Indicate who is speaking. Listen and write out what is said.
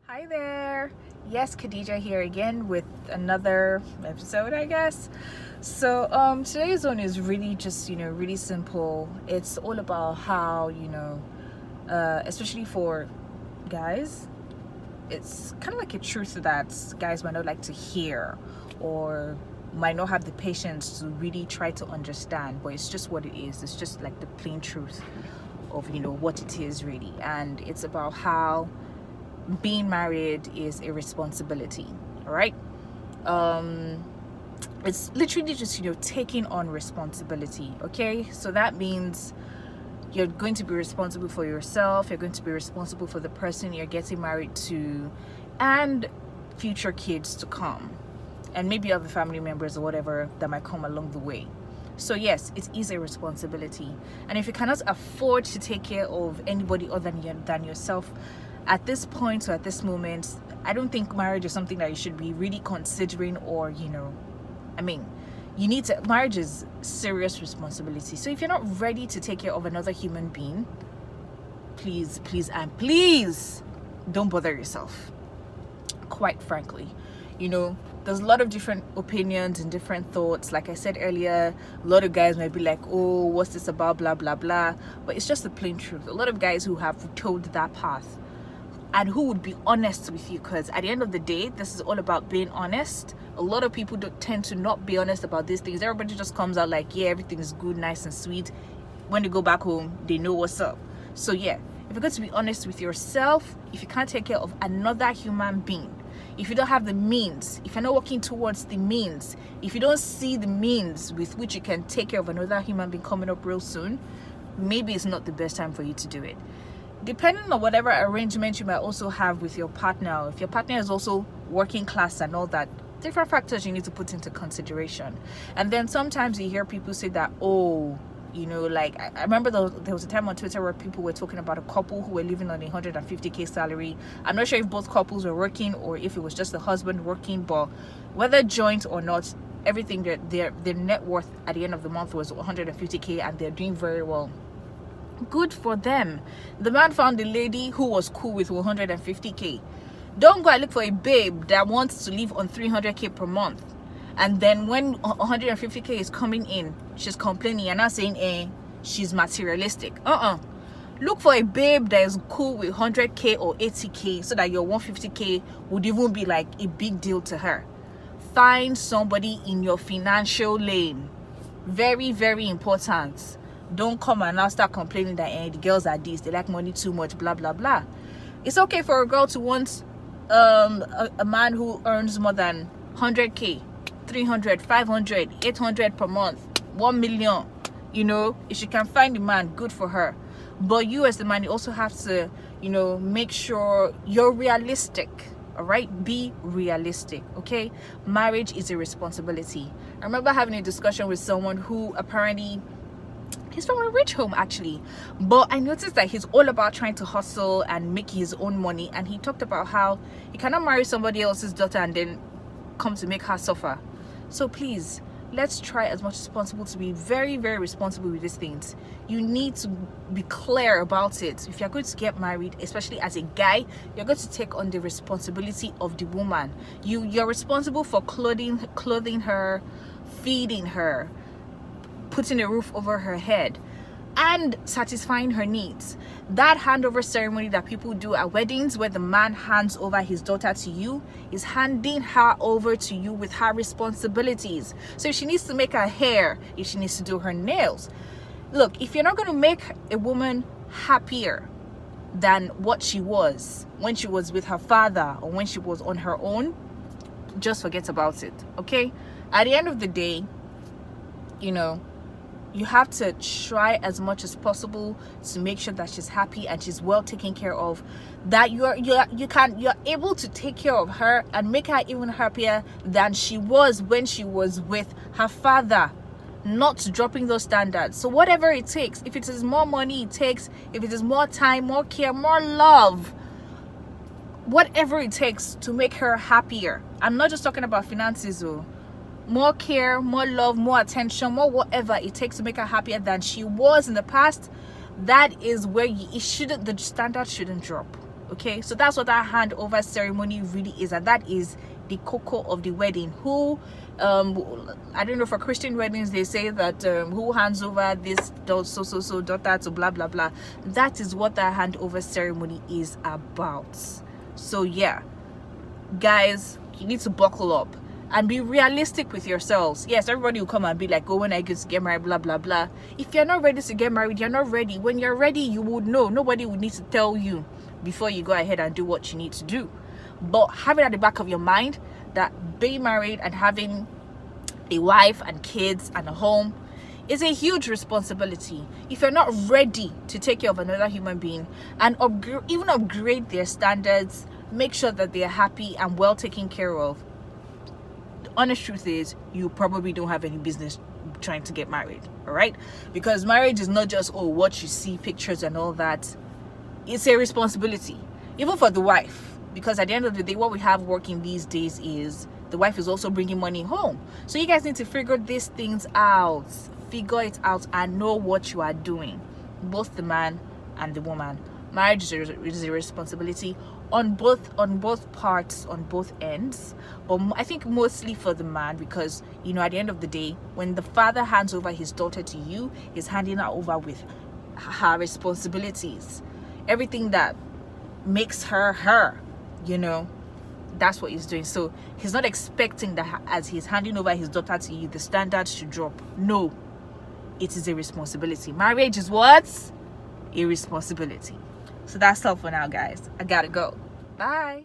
Speaker 1: Hi there. Yes, Khadija here again with another episode, I guess. Today's one is really just, really simple. It's all about how, especially for guys, it's kind of like a truth that guys might not like to hear or might not have the patience to really try to understand, but it's just what it is. It's just like the plain truth of, what it is really. And it's about how being married is a responsibility. All right. It's literally just taking on responsibility. Okay, so that means you're going to be responsible for yourself, you're going to be responsible for the person you're getting married to, and future kids to come, and maybe other family members or whatever that might come along the way. So yes, it is a responsibility, and if you cannot afford to take care of anybody other than yourself at this point or at this moment, I don't think marriage is something that you should be really considering, or you need to. Marriage is serious responsibility. So if you're not ready to take care of another human being, please don't bother yourself. Quite frankly, there's a lot of different opinions and different thoughts. Like I said earlier, a lot of guys might be like, oh, what's this about, blah blah blah, but it's just the plain truth. A lot of guys who have told that path and who would be honest with you, because at the end of the day, this is all about being honest. A lot of people don't tend to not be honest about these things. Everybody just comes out like, yeah, everything is good, nice and sweet. When they go back home, they know what's up. So yeah, if you're going to be honest with yourself, if you can't take care of another human being, if you don't have the means, if you're not working towards the means, if you don't see the means with which you can take care of another human being coming up real soon, maybe it's not the best time for you to do it. Depending on whatever arrangement you might also have with your partner, if your partner is also working class and all that, different factors you need to put into consideration. And then sometimes you hear people say that, oh, like I remember there was a time on Twitter where people were talking about a couple who were living on 150k salary. I'm not sure if both couples were working or if it was just the husband working, but whether joint or not, everything, their net worth at the end of the month was 150k, and they're doing very well. Good for them. The man found a lady who was cool with 150k. Don't go and look for a babe that wants to live on 300k per month, and then when 150k is coming in, she's complaining and not saying she's materialistic. Look for a babe that is cool with 100k or 80k, so that your 150k would even be like a big deal to her. Find somebody in your financial lane. Very, very important. Don't come and now start complaining that the girls are this, they like money too much, blah blah blah. It's okay for a girl to want a man who earns more than 100k, 300, 500, 800 per month, 1 million. If she can find a man, good for her. But you as the man, you also have to make sure you're realistic. All right, be realistic. Okay, marriage is a responsibility. I remember having a discussion with someone who apparently, he's from a rich home actually, but I noticed that he's all about trying to hustle and make his own money. And he talked about how you cannot marry somebody else's daughter and then come to make her suffer. So please, let's try as much as possible to be very, very responsible with these things. You need to be clear about it. If you're going to get married, especially as a guy, you're going to take on the responsibility of the woman. You're responsible for clothing her, feeding her, putting a roof over her head, and satisfying her needs. That handover ceremony that people do at weddings, where the man hands over his daughter to you, is handing her over to you with her responsibilities. So if she needs to make her hair, if she needs to do her nails, look, if you're not going to make a woman happier than what she was when she was with her father or when she was on her own, just forget about it. Okay, at the end of the day, you have to try as much as possible to make sure that she's happy and she's well taken care of, that you're able to take care of her and make her even happier than she was when she was with her father. Not dropping those standards. So whatever it takes, if it is more money it takes, if it is more time, more care, more love, whatever it takes to make her happier. I'm not just talking about finances though. More care, more love, more attention, more whatever it takes to make her happier than she was in the past. That is where the standard shouldn't drop. Okay, so that's what that handover ceremony really is, and that is the cocoa of the wedding. Who I don't know, for Christian weddings they say that who hands over this so daughter to blah blah blah. That is what that handover ceremony is about. So yeah, guys, you need to buckle up and be realistic with yourselves. Yes, everybody will come and be like, oh, when I get to get married, blah blah blah. If you're not ready to get married, you're not ready. When you're ready, you would know. Nobody would need to tell you before you go ahead and do what you need to do. But have it at the back of your mind that being married and having a wife and kids and a home is a huge responsibility. If you're not ready to take care of another human being and even upgrade their standards, make sure that they're happy and well taken care of, the honest truth is you probably don't have any business trying to get married. All right, because marriage is not just what you see pictures and all that. It's a responsibility, even for the wife, because at the end of the day, what we have working these days is the wife is also bringing money home. So you guys need to figure these things out, and know what you are doing, both the man and the woman. Marriage is a responsibility on both parts, on both ends, but I think mostly for the man, because at the end of the day, when the father hands over his daughter to you, he's handing her over with her responsibilities, everything that makes her, that's what he's doing. So he's not expecting that as he's handing over his daughter to you, the standards should drop. No, it is a responsibility. Marriage is what? A responsibility. So that's all for now, guys. I gotta go. Bye.